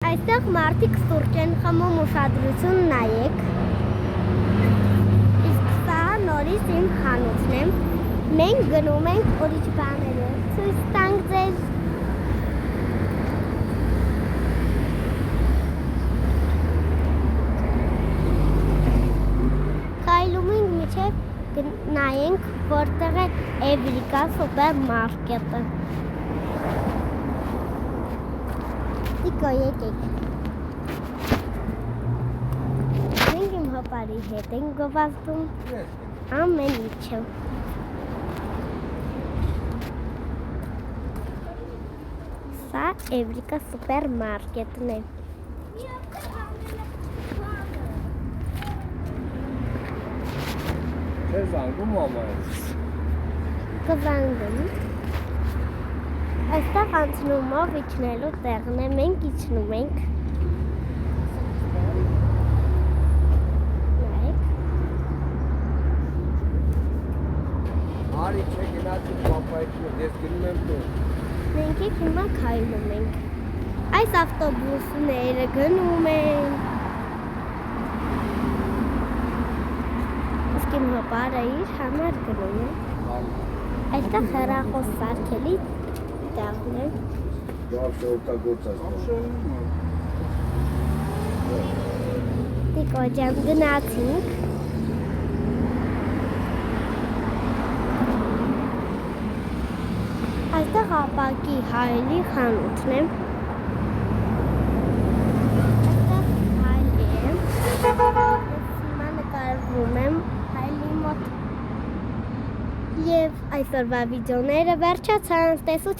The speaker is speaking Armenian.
Այստեղ մարդիկ սուրճ են խմում, ուշադրություն նայեք։ Իսկ սա նորից իմ խանութն է։ Մենք գնում ենք ուրիշ բաները ցույց տանք ձեզ։ Քայլում ենք մինչև նայենք որտեղ է Էվրիկա սուպերմարկետը։ Տիկո եկեք։ Մենք իմ հոպարի հետ ենք գովազդում ամեն ինչը։ Սա Էվրիկա սուպերմարկետն է։ Չես անգում ամայից։ Կզանգում։ Այստեղ անցնումով իջնելու տեղն է, մենք իջնում ենք։ Նայեք։ Արի չէ գնացի պապայքին, ես գնում եմ տուն։ Մենք հիմա քայլում ենք։ Այս ավտոբուսները գնում են։ Իսկ իմ հոպարը իր համար գնում է։ Այստեղ հեռախոս սարքելի տեղն է։ Լավ օգտագործած։ Տիկո ջան, գնացինք։ Այստեղ ապակի հայելի խանութն է։ Այստեղ հայելի է։ Հիմա նկարվում եմ հայելի մոտ։ Եվ այսօրվա վիդեոները վերջացան, տեսություն։